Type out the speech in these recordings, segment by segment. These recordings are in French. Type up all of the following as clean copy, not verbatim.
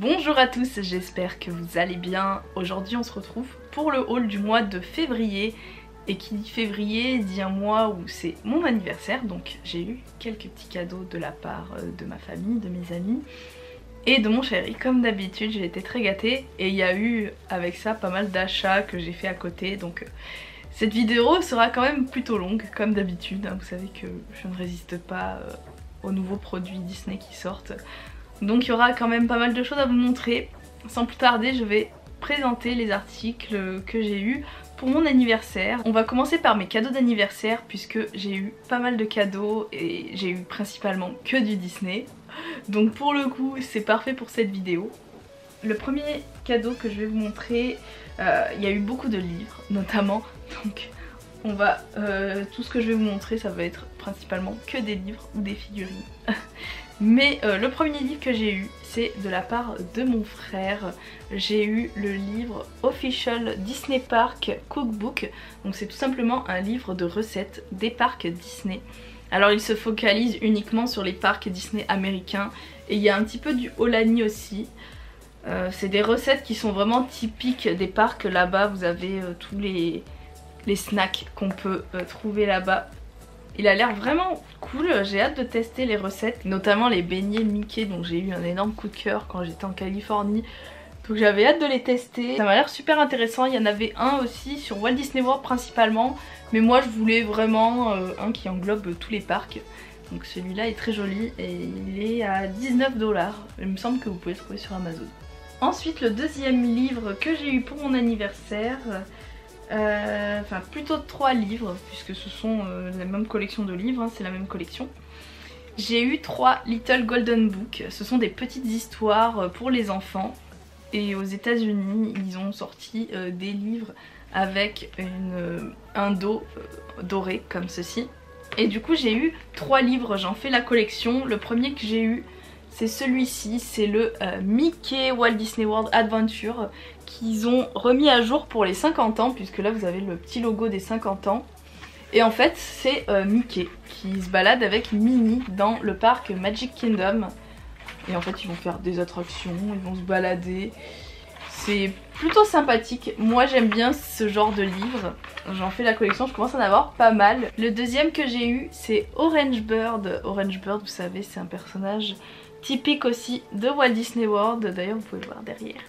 Bonjour à tous, j'espère que vous allez bien. Aujourd'hui on se retrouve pour le haul du mois de février. Et qui dit février dit un mois où c'est mon anniversaire. Donc j'ai eu quelques petits cadeaux de la part de ma famille, de mes amis et de mon chéri. Comme d'habitude j'ai été très gâtée. Et il y a eu avec ça pas mal d'achats que j'ai fait à côté. Donc cette vidéo sera quand même plutôt longue comme d'habitude. Vous savez que je ne résiste pas aux nouveaux produits Disney qui sortent. Donc il y aura quand même pas mal de choses à vous montrer. Sans plus tarder, je vais présenter les articles que j'ai eus pour mon anniversaire. On va commencer par mes cadeaux d'anniversaire puisque j'ai eu pas mal de cadeaux et j'ai eu principalement que du Disney. Donc pour le coup, c'est parfait pour cette vidéo. Le premier cadeau que je vais vous montrer, il y a eu beaucoup de livres notamment. Donc on va, tout ce que je vais vous montrer, ça va être principalement que des livres ou des figurines. Mais le premier livre que j'ai eu, c'est de la part de mon frère. J'ai eu le livre Official Disney Park Cookbook. Donc c'est tout simplement un livre de recettes des parcs Disney. Alors il se focalise uniquement sur les parcs Disney américains. Et il y a un petit peu du Aulani aussi. C'est des recettes qui sont vraiment typiques des parcs là-bas. Vous avez tous les snacks qu'on peut trouver là-bas. Il a l'air vraiment cool, j'ai hâte de tester les recettes, notamment les beignets Mickey dont j'ai eu un énorme coup de cœur quand j'étais en Californie. Donc j'avais hâte de les tester. Ça m'a l'air super intéressant, il y en avait un aussi sur Walt Disney World principalement. Mais moi je voulais vraiment un qui englobe tous les parcs. Donc celui-là est très joli et il est à 19 $. Il me semble que vous pouvez le trouver sur Amazon. Ensuite le deuxième livre que j'ai eu pour mon anniversaire... enfin plutôt 3 livres puisque ce sont la même collection de livres, hein, c'est la même collection. J'ai eu 3 Little Golden Books, ce sont des petites histoires pour les enfants et aux États-Unis ils ont sorti des livres avec un dos doré comme ceci. Et du coup j'ai eu 3 livres, j'en fais la collection. Le premier que j'ai eu c'est celui-ci, c'est le Mickey Walt Disney World Adventure qu'ils ont remis à jour pour les 50 ans puisque là vous avez le petit logo des 50 ans. Et en fait c'est Mickey qui se balade avec Minnie dans le parc Magic Kingdom. Et en fait ils vont faire des attractions, ils vont se balader. C'est plutôt sympathique, moi j'aime bien ce genre de livre. J'en fais la collection, je commence à en avoir pas mal. Le deuxième que j'ai eu c'est Orange Bird. Orange Bird vous savez c'est un personnage typique aussi de Walt Disney World, d'ailleurs vous pouvez le voir derrière.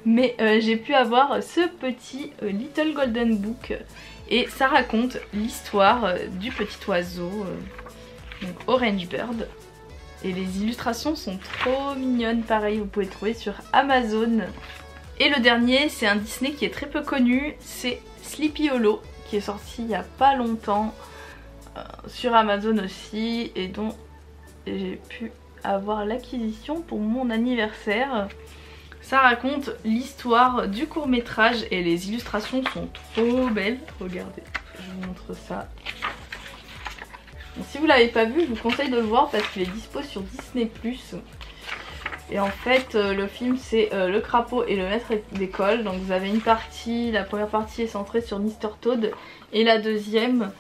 Mais j'ai pu avoir ce petit Little Golden Book et ça raconte l'histoire du petit oiseau, donc Orange Bird. Et les illustrations sont trop mignonnes, pareil vous pouvez le trouver sur Amazon. Et le dernier c'est un Disney qui est très peu connu, c'est Sleepy Hollow qui est sorti il y a pas longtemps sur Amazon aussi et dont j'ai pu avoir l'acquisition pour mon anniversaire. Ça raconte l'histoire du court-métrage et les illustrations sont trop belles. Regardez, je vous montre ça. Donc, si vous l'avez pas vu, je vous conseille de le voir parce qu'il est dispo sur Disney+. Et en fait, le film c'est Le Crapaud et le Maître d'école. Donc vous avez une partie, la première partie est centrée sur Mr. Toad et la deuxième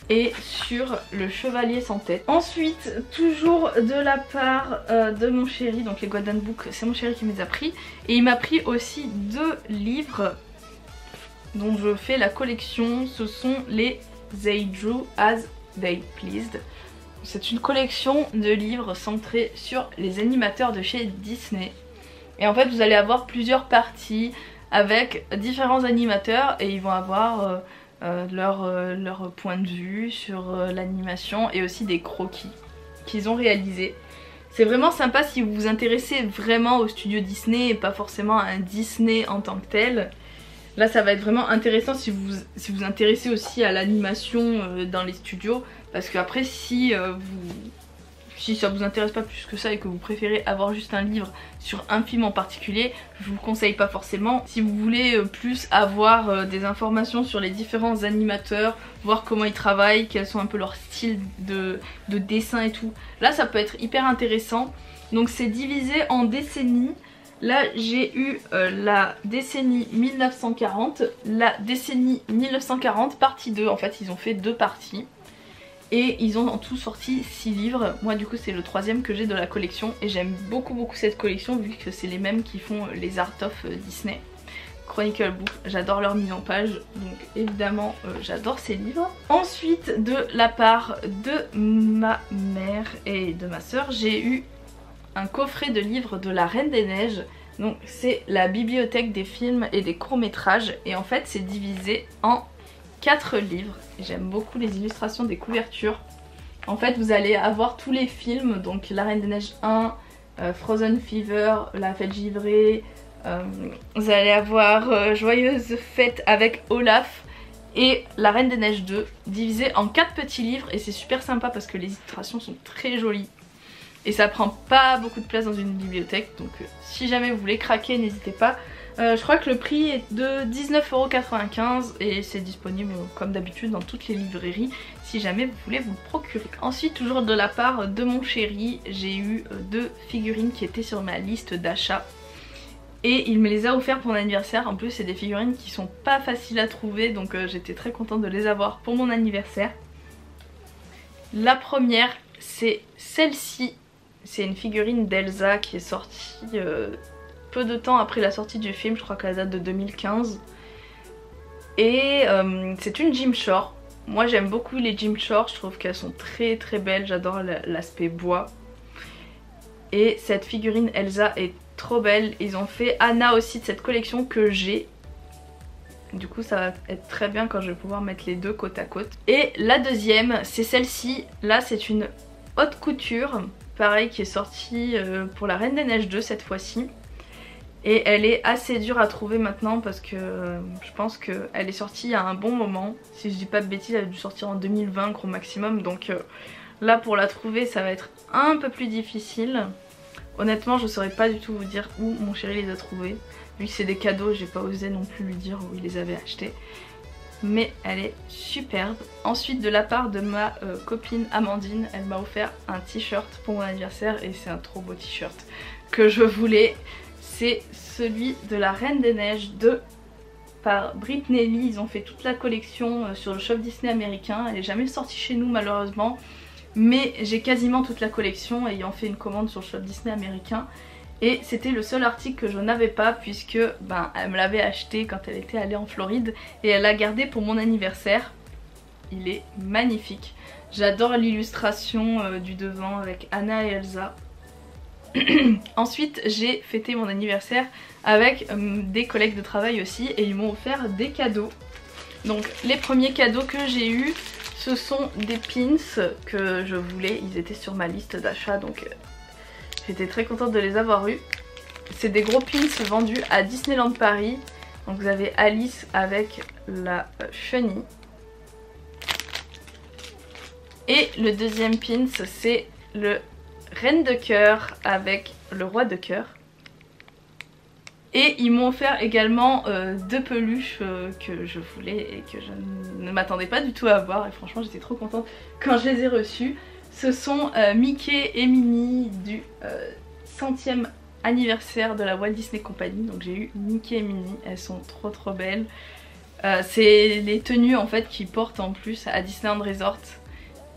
et sur le chevalier sans tête. Ensuite, toujours de la part de mon chéri, donc les Golden Books, c'est mon chéri qui me les a pris. Et il m'a pris aussi 2 livres dont je fais la collection, ce sont les They Drew As They Pleased. C'est une collection de livres centrés sur les animateurs de chez Disney. Et en fait vous allez avoir plusieurs parties avec différents animateurs et ils vont avoir... leur point de vue sur l'animation et aussi des croquis qu'ils ont réalisés. C'est vraiment sympa si vous vous intéressez vraiment au studio Disney et pas forcément à un Disney en tant que tel. Là ça va être vraiment intéressant si vous vous intéressez aussi à l'animation dans les studios, parce qu'après si ça vous intéresse pas plus que ça et que vous préférez avoir juste un livre sur un film en particulier, je vous le conseille pas forcément. Si vous voulez plus avoir des informations sur les différents animateurs, voir comment ils travaillent, quels sont un peu leurs styles de dessin et tout, là ça peut être hyper intéressant. Donc c'est divisé en décennies. Là j'ai eu la décennie 1940, la décennie 1940 partie 2, en fait ils ont fait 2 parties. Et ils ont en tout sorti 6 livres. Moi du coup c'est le 3e que j'ai de la collection. Et j'aime beaucoup cette collection vu que c'est les mêmes qui font les Art of Disney. Chronicle Book, j'adore leur mise en page, donc évidemment j'adore ces livres. Ensuite, de la part de ma mère et de ma soeur, j'ai eu un coffret de livres de la Reine des Neiges. Donc c'est la bibliothèque des films et des courts-métrages, et en fait c'est divisé en 4 livres. J'aime beaucoup les illustrations des couvertures. En fait vous allez avoir tous les films, donc La Reine des Neiges 1, Frozen Fever, La Fête Givrée, vous allez avoir Joyeuse Fête avec Olaf et La Reine des Neiges 2, divisé en 4 petits livres, et c'est super sympa parce que les illustrations sont très jolies et ça prend pas beaucoup de place dans une bibliothèque, donc si jamais vous voulez craquer n'hésitez pas. Je crois que le prix est de 19,95 € et c'est disponible comme d'habitude dans toutes les librairies si jamais vous voulez vous le procurer. Ensuite, toujours de la part de mon chéri, j'ai eu 2 figurines qui étaient sur ma liste d'achat. Et il me les a offerts pour mon anniversaire. En plus c'est des figurines qui sont pas faciles à trouver, donc j'étais très contente de les avoir pour mon anniversaire. La première c'est celle-ci. C'est une figurine d'Elsa qui est sortie peu de temps après la sortie du film. Je crois qu'elle date de 2015. Et c'est une Gymshore. Moi j'aime beaucoup les Gymshore, je trouve qu'elles sont très belles. J'adore l'aspect bois. Et cette figurine Elsa est trop belle. Ils ont fait Anna aussi de cette collection que j'ai. Du coup ça va être très bien quand je vais pouvoir mettre les deux côte à côte. Et la deuxième c'est celle-ci. Là c'est une haute couture. Pareil qui est sortie pour la Reine des Neiges 2 cette fois-ci. Et elle est assez dure à trouver maintenant parce que je pense qu'elle est sortie il y a un bon moment. Si je dis pas de bêtises, elle a dû sortir en 2020 gros maximum. Donc là pour la trouver ça va être un peu plus difficile. Honnêtement je saurais pas du tout vous dire où mon chéri les a trouvés. Vu que c'est des cadeaux j'ai pas osé non plus lui dire où il les avait achetés. Mais elle est superbe. Ensuite de la part de ma copine Amandine, elle m'a offert un t-shirt pour mon anniversaire. Et c'est un trop beau t-shirt que je voulais. C'est celui de la Reine des Neiges 2 par Britney Lee. Ils ont fait toute la collection sur le shop Disney américain. Elle est jamais sortie chez nous malheureusement. Mais j'ai quasiment toute la collection ayant fait une commande sur le shop Disney américain. Et c'était le seul article que je n'avais pas puisque elle me l'avait acheté quand elle était allée en Floride. Et elle l'a gardé pour mon anniversaire. Il est magnifique. J'adore l'illustration du devant avec Anna et Elsa. Ensuite j'ai fêté mon anniversaire avec des collègues de travail aussi. Et ils m'ont offert des cadeaux. Donc les premiers cadeaux que j'ai eus, ce sont des pins que je voulais, ils étaient sur ma liste d'achat donc j'étais très contente de les avoir eus. C'est des gros pins vendus à Disneyland Paris. Donc vous avez Alice avec la chenille. Et le deuxième pins c'est le Reine de cœur avec le Roi de cœur. Et ils m'ont offert également 2 peluches que je voulais et que je ne m'attendais pas du tout à avoir. Et franchement j'étais trop contente quand je les ai reçus. Ce sont Mickey et Minnie du 100e anniversaire de la Walt Disney Company. Donc j'ai eu Mickey et Minnie, elles sont trop belles. C'est les tenues en fait qu'ils portent en plus à Disneyland Resort.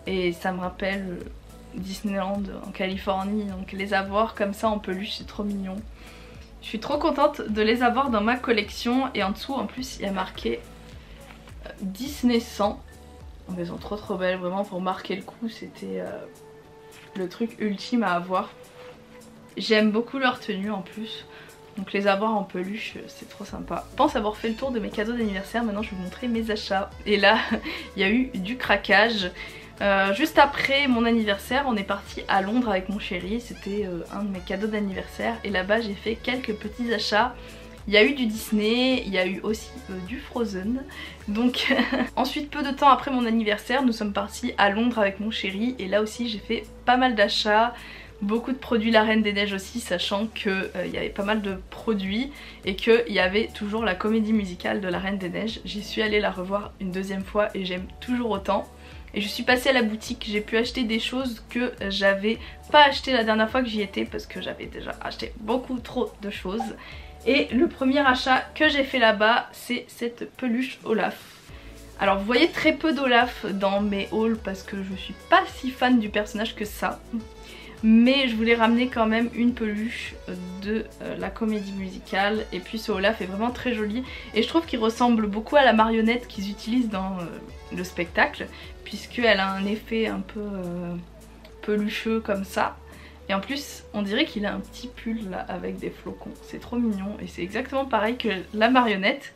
Et ça me rappelle Disneyland en Californie. Donc les avoir comme ça en peluche c'est trop mignon. Je suis trop contente de les avoir dans ma collection. Et en dessous en plus il y a marqué Disney 100. Donc elles sont trop belles, vraiment pour marquer le coup c'était le truc ultime à avoir. J'aime beaucoup leur tenue en plus. Donc les avoir en peluche c'est trop sympa. Je pense avoir fait le tour de mes cadeaux d'anniversaire. Maintenant je vais vous montrer mes achats. Et là il y a eu du craquage. Juste après mon anniversaire on est parti à Londres avec mon chéri. C'était un de mes cadeaux d'anniversaire. Et là-bas j'ai fait quelques petits achats. Il y a eu du Disney, il y a eu aussi du Frozen. Donc ensuite peu de temps après mon anniversaire nous sommes partis à Londres avec mon chéri. Et là aussi j'ai fait pas mal d'achats. Beaucoup de produits La Reine des Neiges aussi, sachant qu'il y avait pas mal de produits et qu'il y avait toujours la comédie musicale de La Reine des Neiges. J'y suis allée la revoir une deuxième fois et j'aime toujours autant. Et je suis passée à la boutique, j'ai pu acheter des choses que j'avais pas acheté la dernière fois que j'y étais parce que j'avais déjà acheté beaucoup trop de choses. Et le premier achat que j'ai fait là-bas c'est cette peluche Olaf. Alors vous voyez très peu d'Olaf dans mes hauls parce que je suis pas si fan du personnage que ça. Mais je voulais ramener quand même une peluche de la comédie musicale. Et puis ce Olaf est vraiment très joli. Et je trouve qu'il ressemble beaucoup à la marionnette qu'ils utilisent dans le spectacle. Puisqu'elle a un effet un peu pelucheux comme ça. Et en plus on dirait qu'il a un petit pull là avec des flocons. C'est trop mignon et c'est exactement pareil que la marionnette.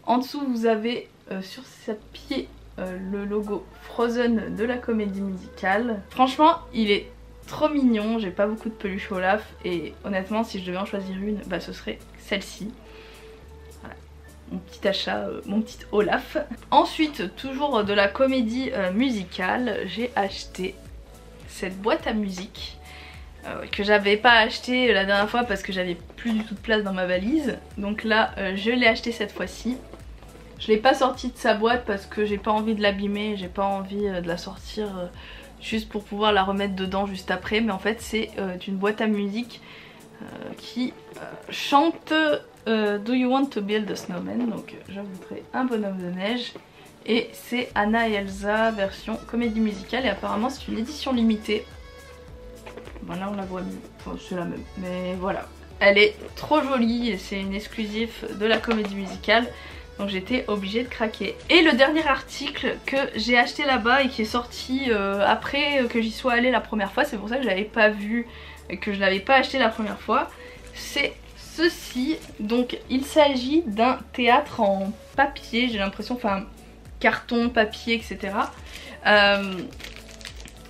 En dessous vous avez sur sa pied le logo Frozen de la comédie musicale. Franchement il est trop mignon, j'ai pas beaucoup de peluches Olaf et honnêtement si je devais en choisir une, bah ce serait celle-ci. Voilà, mon petit achat, mon petit Olaf. Ensuite, toujours de la comédie musicale, j'ai acheté cette boîte à musique que j'avais pas acheté la dernière fois parce que j'avais plus du tout de place dans ma valise. Donc là je l'ai acheté cette fois-ci. Je l'ai pas sortie de sa boîte parce que j'ai pas envie de l'abîmer, j'ai pas envie de la sortir juste pour pouvoir la remettre dedans juste après. Mais en fait c'est une boîte à musique qui chante Do You Want to Build a Snowman. Donc j'ajouterai un bonhomme de neige. Et c'est Anna et Elsa version comédie musicale et apparemment c'est une édition limitée. Bon là on la voit mieux, enfin c'est la même, mais voilà. Elle est trop jolie et c'est une exclusive de la comédie musicale. Donc j'étais obligée de craquer. Et le dernier article que j'ai acheté là-bas et qui est sorti après que j'y sois allée la première fois, c'est pour ça que je l'avais pas vu et que je l'avais pas acheté la première fois, c'est ceci. Donc il s'agit d'un théâtre en papier, j'ai l'impression, enfin carton, papier, etc.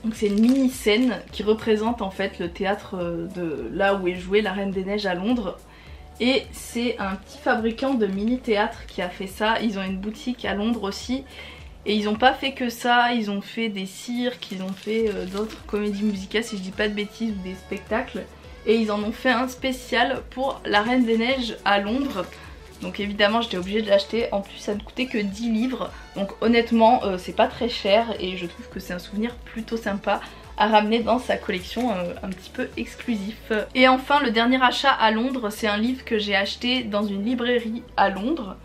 Donc c'est une mini scène qui représente en fait le théâtre de là où est jouée La Reine des Neiges à Londres. Et c'est un petit fabricant de mini théâtre qui a fait ça. Ils ont une boutique à Londres aussi. Et ils n'ont pas fait que ça, ils ont fait des cirques, ils ont fait d'autres comédies musicales si je dis pas de bêtises ou des spectacles. Et ils en ont fait un spécial pour La Reine des Neiges à Londres. Donc évidemment j'étais obligée de l'acheter, en plus ça ne coûtait que 10 livres. Donc honnêtement c'est pas très cher et je trouve que c'est un souvenir plutôt sympa à ramener dans sa collection un petit peu exclusif. Et enfin le dernier achat à Londres, c'est un livre que j'ai acheté dans une librairie à Londres.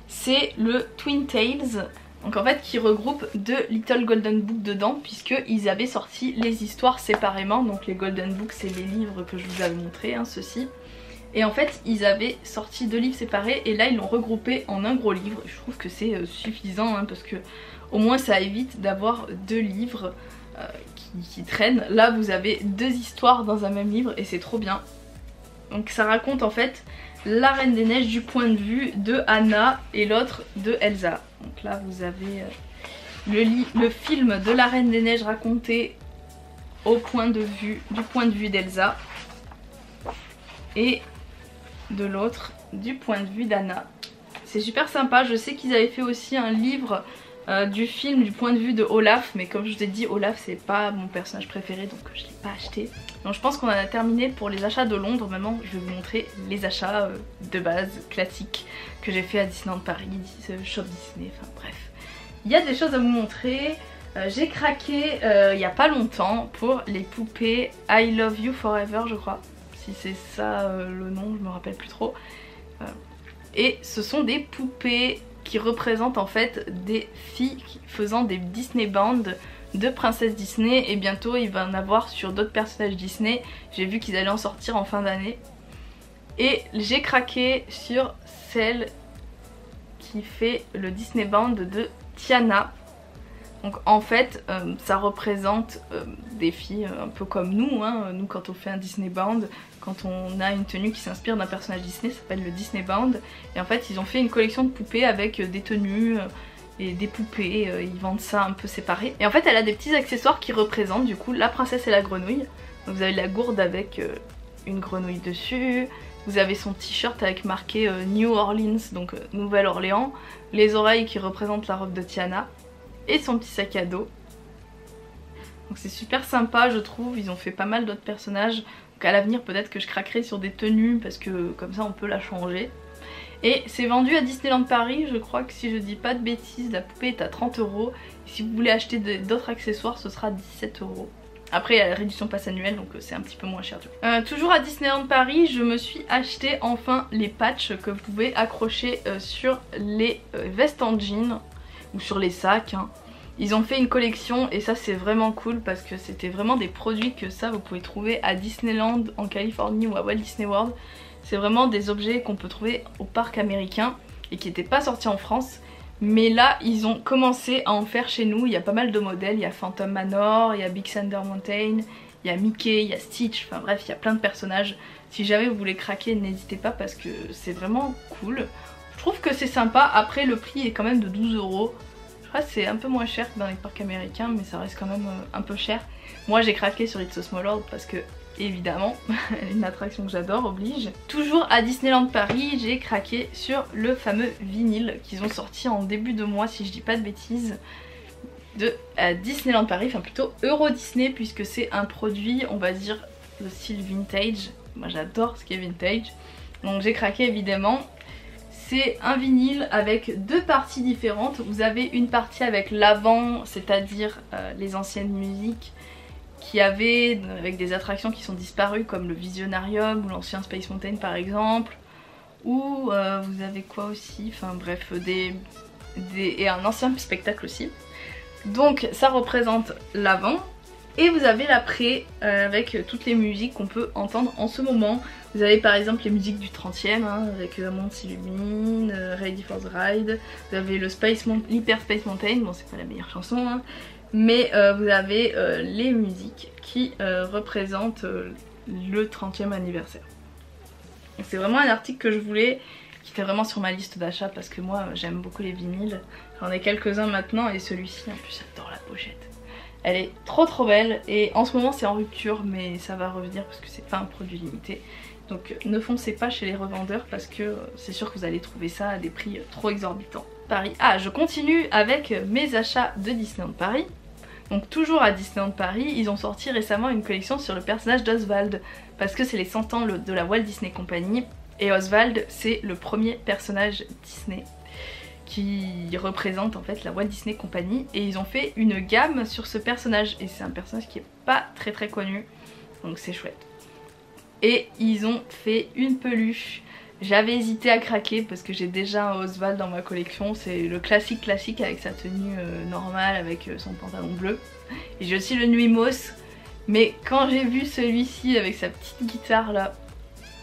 C'est le Twin Tales, donc en fait qui regroupe deux Little Golden Books dedans puisqu'ils avaient sorti les histoires séparément. Donc les Golden Books c'est les livres que je vous avais montré, hein, ceux-ci. Et en fait ils avaient sorti deux livres séparés et là ils l'ont regroupé en un gros livre. Je trouve que c'est suffisant hein, parce que au moins ça évite d'avoir deux livres qui traînent. Là vous avez deux histoires dans un même livre et c'est trop bien. Donc ça raconte en fait la Reine des Neiges du point de vue de Anna et l'autre de Elsa. Donc là vous avez le film de la Reine des Neiges raconté du point de vue d'Elsa et de l'autre du point de vue d'Anna. C'est super sympa. Je sais qu'ils avaient fait aussi un livre du film du point de vue de Olaf, mais comme je vous ai dit Olaf c'est pas mon personnage préféré donc je l'ai pas acheté. Donc je pense qu'on en a terminé pour les achats de Londres. Maintenant je vais vous montrer les achats de base classiques que j'ai fait à Disneyland Paris, Shop Disney, enfin bref. Il y a des choses à vous montrer. J'ai craqué il y a pas longtemps pour les poupées I Love You Forever je crois. Si c'est ça le nom, je me rappelle plus trop. Et ce sont des poupées qui représentent en fait des filles faisant des Disney Bands de princesses Disney. Et bientôt il va en avoir sur d'autres personnages Disney. J'ai vu qu'ils allaient en sortir en fin d'année. Et j'ai craqué sur celle qui fait le Disney Band de Tiana. Donc en fait ça représente des filles un peu comme nous, hein. Nous quand on fait un Disney Band, quand on a une tenue qui s'inspire d'un personnage Disney, ça s'appelle le Disney Band. Et en fait ils ont fait une collection de poupées avec des tenues et des poupées, ils vendent ça un peu séparé. Et en fait elle a des petits accessoires qui représentent du coup la princesse et la grenouille. Donc vous avez la gourde avec une grenouille dessus. Vous avez son t-shirt avec marqué New Orleans, donc Nouvelle-Orléans. Les oreilles qui représentent la robe de Tiana. Et son petit sac à dos. Donc c'est super sympa je trouve, ils ont fait pas mal d'autres personnages. Donc à l'avenir peut-être que je craquerai sur des tenues parce que comme ça on peut la changer. Et c'est vendu à Disneyland Paris, je crois que si je dis pas de bêtises, la poupée est à 30 €. Et si vous voulez acheter d'autres accessoires ce sera 17 €. Après il y a la réduction passe annuelle donc c'est un petit peu moins cher du coup. Toujours à Disneyland Paris je me suis acheté enfin les patchs que vous pouvez accrocher sur les vestes en jean. ou sur les sacs. Hein. Ils ont fait une collection et ça c'est vraiment cool parce que c'était vraiment des produits que ça vous pouvez trouver à Disneyland en Californie ou à Walt Disney World. C'est vraiment des objets qu'on peut trouver au parc américain et qui n'étaient pas sortis en France. Mais là ils ont commencé à en faire chez nous, il y a pas mal de modèles, il y a Phantom Manor, il y a Big Thunder Mountain, il y a Mickey, il y a Stitch, enfin bref il y a plein de personnages. Si jamais vous voulez craquer n'hésitez pas parce que c'est vraiment cool. Je trouve que c'est sympa, après le prix est quand même de 12 €. Je crois que c'est un peu moins cher que dans les parcs américains mais ça reste quand même un peu cher. Moi j'ai craqué sur It's a Small World parce que évidemment une attraction que j'adore oblige. Toujours à Disneyland Paris j'ai craqué sur le fameux vinyle qu'ils ont sorti en début de mois si je dis pas de bêtises de Disneyland Paris, enfin plutôt Euro Disney puisque c'est un produit on va dire de style vintage. Moi j'adore ce qui est vintage donc j'ai craqué évidemment. C'est un vinyle avec deux parties différentes. Vous avez une partie avec l'avant, c'est-à-dire les anciennes musiques qui avaient avec des attractions qui sont disparues comme le Visionarium ou l'ancien Space Mountain par exemple. Ou vous avez quoi aussi, enfin bref, et un ancien spectacle aussi. Donc ça représente l'avant. Et vous avez l'après avec toutes les musiques qu'on peut entendre en ce moment. Vous avez par exemple les musiques du 30e hein, avec Le Monde s'illumine, Ready for the Ride. Vous avez le l'Hyper Space Mountain, bon c'est pas la meilleure chanson hein, mais vous avez les musiques qui représentent le 30e anniversaire. C'est vraiment un article que je voulais, qui était vraiment sur ma liste d'achat parce que moi j'aime beaucoup les vinyles. J'en ai quelques-uns maintenant et celui-ci en plus j'adore la pochette. Elle est trop belle et en ce moment c'est en rupture mais ça va revenir parce que c'est pas un produit limité. Donc ne foncez pas chez les revendeurs parce que c'est sûr que vous allez trouver ça à des prix trop exorbitants. Paris. Ah je continue avec mes achats de Disneyland Paris. Donc toujours à Disneyland Paris, ils ont sorti récemment une collection sur le personnage d'Oswald parce que c'est les 100 ans de la Walt Disney Company et Oswald c'est le premier personnage Disney qui représente en fait la Walt Disney Company et ils ont fait une gamme sur ce personnage et c'est un personnage qui est pas très connu donc c'est chouette. Et ils ont fait une peluche, j'avais hésité à craquer parce que j'ai déjà un Oswald dans ma collection, c'est le classique avec sa tenue normale avec son pantalon bleu et j'ai aussi le Nuimos mais quand j'ai vu celui-ci avec sa petite guitare là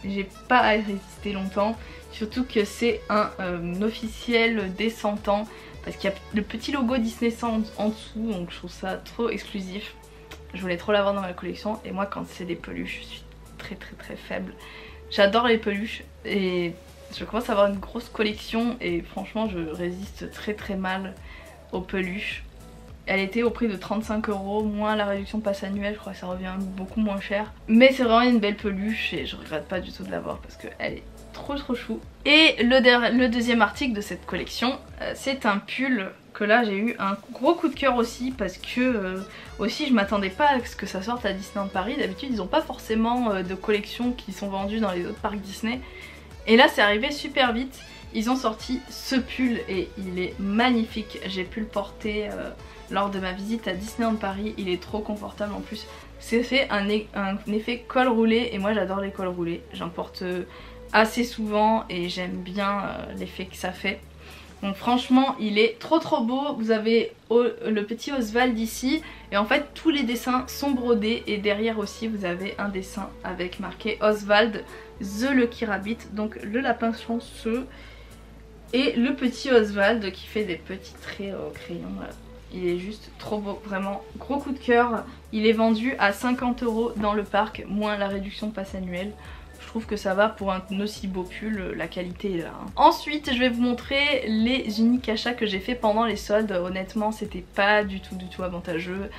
j'ai pas résisté longtemps. Surtout que c'est un officiel des 100 ans parce qu'il y a le petit logo Disney en dessous donc je trouve ça trop exclusif. Je voulais trop l'avoir dans ma collection et moi quand c'est des peluches je suis très faible. J'adore les peluches et je commence à avoir une grosse collection et franchement je résiste très mal aux peluches. Elle était au prix de 35 € moins la réduction passe annuelle, je crois que ça revient beaucoup moins cher. Mais c'est vraiment une belle peluche et je regrette pas du tout de l'avoir parce qu'elle est trop chou. Et le deuxième article de cette collection c'est un pull que là j'ai eu un gros coup de cœur aussi parce que aussi je m'attendais pas à ce que ça sorte à Disneyland Paris. D'habitude ils ont pas forcément de collections qui sont vendues dans les autres parcs Disney et là c'est arrivé super vite. Ils ont sorti ce pull et il est magnifique, j'ai pu le porter lors de ma visite à Disneyland Paris, il est trop confortable en plus. C'est fait un effet col roulé et moi j'adore les cols roulés, j'en porte assez souvent et j'aime bien l'effet que ça fait. Donc franchement il est trop beau. Vous avez le petit Oswald ici et en fait tous les dessins sont brodés et derrière aussi vous avez un dessin avec marqué Oswald the Lucky Rabbit, donc le lapin chanceux et le petit Oswald qui fait des petits traits au crayon là. Il est juste trop beau, vraiment gros coup de cœur. Il est vendu à 50 € dans le parc moins la réduction passe annuelle. Je trouve que ça va pour un aussi beau pull, la qualité est là. Ensuite je vais vous montrer les uniques achats que j'ai fait pendant les soldes. Honnêtement c'était pas du tout avantageux.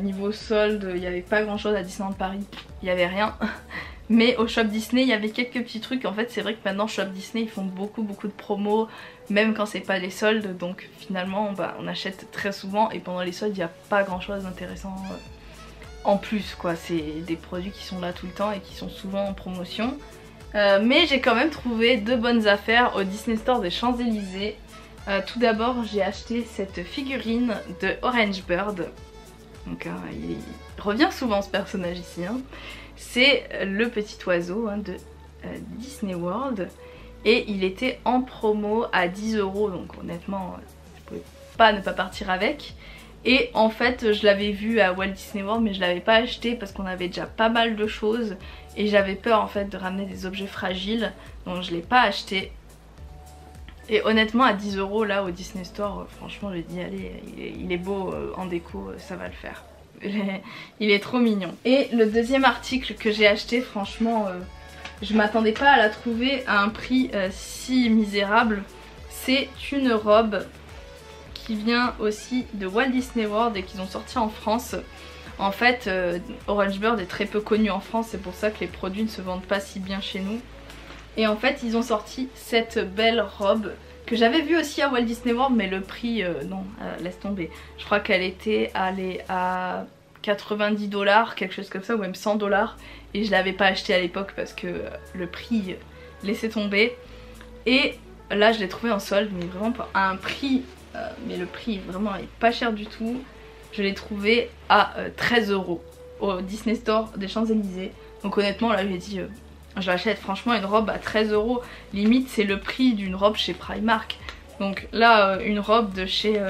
Niveau solde il n'y avait pas grand chose à Disneyland Paris, il n'y avait rien. Mais au Shop Disney il y avait quelques petits trucs. En fait c'est vrai que maintenant Shop Disney ils font beaucoup de promos même quand c'est pas les soldes. Donc finalement on achète très souvent et pendant les soldes il n'y a pas grand chose d'intéressant en plus quoi. C'est des produits qui sont là tout le temps et qui sont souvent en promotion. Mais j'ai quand même trouvé de bonnes affaires au Disney Store des Champs-Élysées. Tout d'abord j'ai acheté cette figurine de Orange Bird. Donc il revient souvent ce personnage ici hein. C'est le petit oiseau hein, de Disney World et il était en promo à 10 € donc honnêtement vous pouvez pas ne pas partir avec. Et en fait je l'avais vu à Walt Disney World mais je l'avais pas acheté parce qu'on avait déjà pas mal de choses et j'avais peur en fait de ramener des objets fragiles, donc je l'ai pas acheté. Et honnêtement à 10 € là au Disney Store, franchement j'ai dit allez, il est beau en déco, ça va le faire. Il est trop mignon. Et le deuxième article que j'ai acheté, franchement je m'attendais pas à la trouver à un prix si misérable. C'est une robe qui vient aussi de Walt Disney World et qu'ils ont sorti en France. En fait Orange Bird est très peu connu en France, c'est pour ça que les produits ne se vendent pas si bien chez nous. Et en fait ils ont sorti cette belle robe que j'avais vue aussi à Walt Disney World, mais le prix non, laisse tomber. Je crois qu'elle était allée à 90 $, quelque chose comme ça, ou même 100 $, et je l'avais pas acheté à l'époque parce que le prix laissait tomber. Et là je l'ai trouvé en solde, mais vraiment pas à un prix, mais le prix vraiment est pas cher du tout. Je l'ai trouvé à 13 € au Disney Store des Champs-Élysées. Donc honnêtement là j'ai dit je l'achète. Franchement une robe à 13 €, limite c'est le prix d'une robe chez Primark. Donc là une robe de chez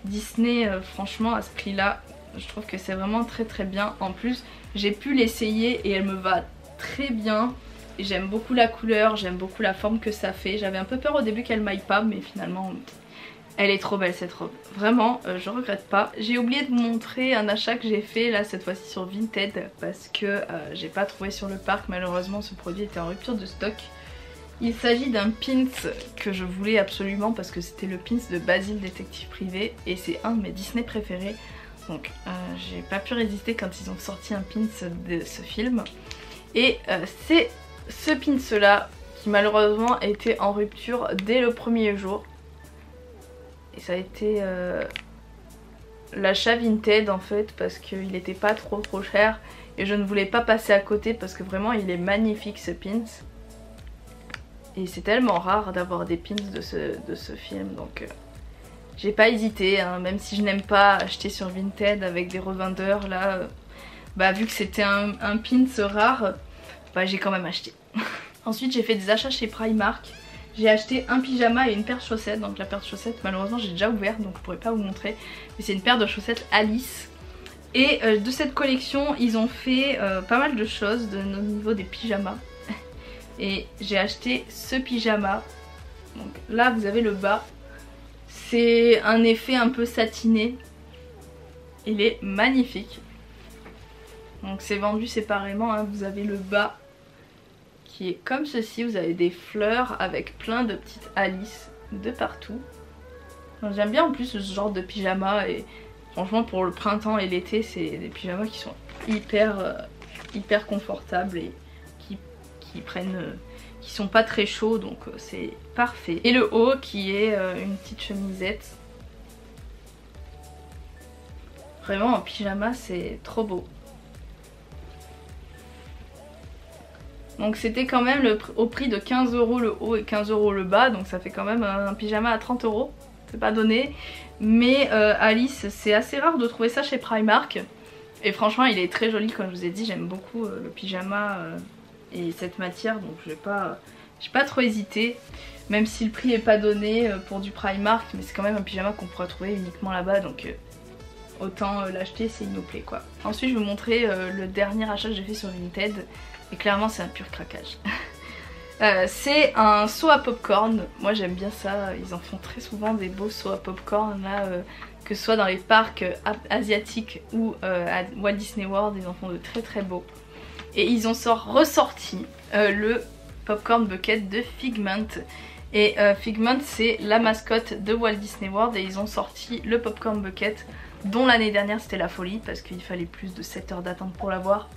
Disney, franchement à ce prix là je trouve que c'est vraiment très très bien. En plus j'ai pu l'essayer et elle me va très bien. J'aime beaucoup la couleur, j'aime beaucoup la forme que ça fait. J'avais un peu peur au début qu'elle m'aille pas, mais finalement elle est trop belle cette robe. Vraiment je regrette pas. J'ai oublié de vous montrer un achat que j'ai fait là cette fois-ci sur Vinted parce que j'ai pas trouvé sur le parc. Malheureusement ce produit était en rupture de stock. Il s'agit d'un pins que je voulais absolument parce que c'était le pins de Basile détective privé et c'est un de mes Disney préférés. Donc j'ai pas pu résister quand ils ont sorti un pins de ce film. Et c'est ce pins là qui malheureusement était en rupture dès le premier jour. Et ça a été l'achat Vinted en fait parce qu'il était pas trop cher. Et je ne voulais pas passer à côté parce que vraiment il est magnifique ce pins. Et c'est tellement rare d'avoir des pins de ce film, donc j'ai pas hésité, hein, même si je n'aime pas acheter sur Vinted avec des revendeurs là, bah vu que c'était un pins rare, bah j'ai quand même acheté. Ensuite j'ai fait des achats chez Primark. J'ai acheté un pyjama et une paire de chaussettes, donc la paire de chaussettes malheureusement j'ai déjà ouvert donc je pourrais pas vous montrer, mais c'est une paire de chaussettes Alice. Et de cette collection ils ont fait pas mal de choses au niveau des pyjamas. Et j'ai acheté ce pyjama. Donc là vous avez le bas. C'est un effet un peu satiné. Il est magnifique. Donc c'est vendu séparément, hein. Vous avez le bas qui est comme ceci. Vous avez des fleurs avec plein de petites Alice de partout. J'aime bien en plus ce genre de pyjama. Et franchement pour le printemps et l'été c'est des pyjamas qui sont hyper confortables et qui sont pas très chauds, donc c'est parfait. Et le haut qui est une petite chemisette. Vraiment en pyjama c'est trop beau. Donc c'était quand même au prix de 15 € le haut et 15 € le bas, donc ça fait quand même un pyjama à 30 €. C'est pas donné, mais Alice, c'est assez rare de trouver ça chez Primark. Et franchement il est très joli, comme je vous ai dit, j'aime beaucoup le pyjama et cette matière, donc j'ai pas trop hésité, même si le prix est pas donné pour du Primark, mais c'est quand même un pyjama qu'on pourra trouver uniquement là-bas, donc autant l'acheter s'il nous plaît quoi. Ensuite je vais vous montrer le dernier achat que j'ai fait sur Vinted, et clairement c'est un pur craquage. C'est un seau à popcorn. Moi j'aime bien ça, ils en font très souvent des beaux seaux à popcorn là, que ce soit dans les parcs asiatiques ou à Walt Disney World, ils en font de très beaux. Et ils ont ressorti le popcorn bucket de Figment. Et Figment c'est la mascotte de Walt Disney World et ils ont sorti le popcorn bucket dont l'année dernière c'était la folie parce qu'il fallait plus de 7 heures d'attente pour l'avoir.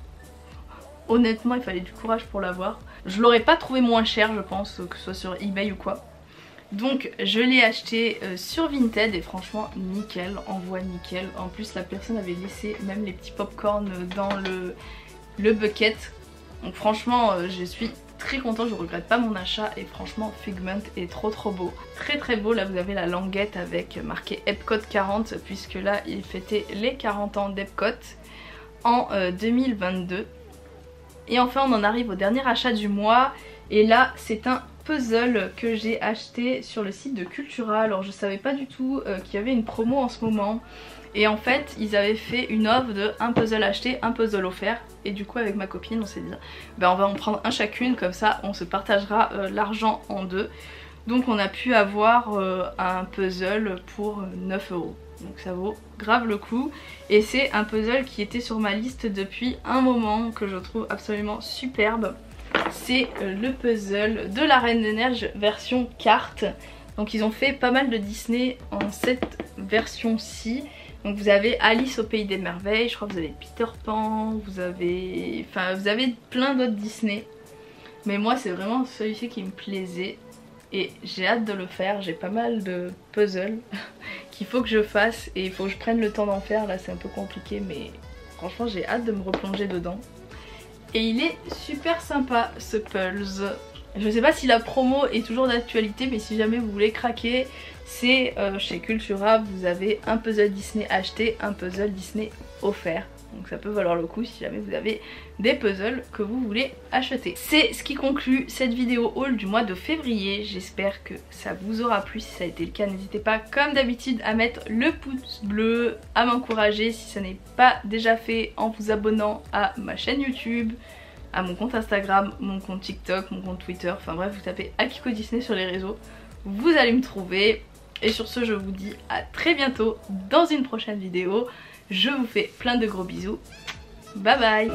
Honnêtement il fallait du courage pour l'avoir. Je l'aurais pas trouvé moins cher je pense, que ce soit sur eBay ou quoi. Donc je l'ai acheté sur Vinted et franchement nickel, envoi nickel. En plus la personne avait laissé même les petits popcorn dans le bucket. Donc franchement je suis très contente, je regrette pas mon achat et franchement Figment est trop beau. Très beau, là vous avez la languette avec marqué Epcot 40 puisque là il fêtait les 40 ans d'Epcot en 2022. Et enfin on en arrive au dernier achat du mois et là c'est un puzzle que j'ai acheté sur le site de Cultura. Alors je savais pas du tout qu'il y avait une promo en ce moment. Et en fait ils avaient fait une offre de un puzzle acheté, un puzzle offert. Et du coup avec ma copine on s'est dit on va en prendre un chacune, comme ça on se partagera l'argent en deux. Donc on a pu avoir un puzzle pour 9 €. Donc ça vaut grave le coup. Et c'est un puzzle qui était sur ma liste depuis un moment, que je trouve absolument superbe. C'est le puzzle de la Reine des Neiges version carte. Donc ils ont fait pas mal de Disney en cette version-ci. Donc vous avez Alice au Pays des Merveilles, je crois que vous avez Peter Pan, vous avez plein d'autres Disney. Mais moi c'est vraiment celui-ci qui me plaisait et j'ai hâte de le faire. J'ai pas mal de puzzles qu'il faut que je fasse et il faut que je prenne le temps d'en faire. Là c'est un peu compliqué mais franchement j'ai hâte de me replonger dedans. Et il est super sympa ce puzzle. Je sais pas si la promo est toujours d'actualité, mais si jamais vous voulez craquer, c'est chez Cultura, vous avez un puzzle Disney acheté, un puzzle Disney offert. Donc ça peut valoir le coup si jamais vous avez des puzzles que vous voulez acheter. C'est ce qui conclut cette vidéo haul du mois de février. J'espère que ça vous aura plu. Si ça a été le cas, n'hésitez pas comme d'habitude à mettre le pouce bleu, à m'encourager si ça n'est pas déjà fait en vous abonnant à ma chaîne YouTube, à mon compte Instagram, mon compte TikTok, mon compte Twitter, enfin bref vous tapez Akiko Disney sur les réseaux, vous allez me trouver. Et sur ce je vous dis à très bientôt dans une prochaine vidéo. Je vous fais plein de gros bisous, bye bye.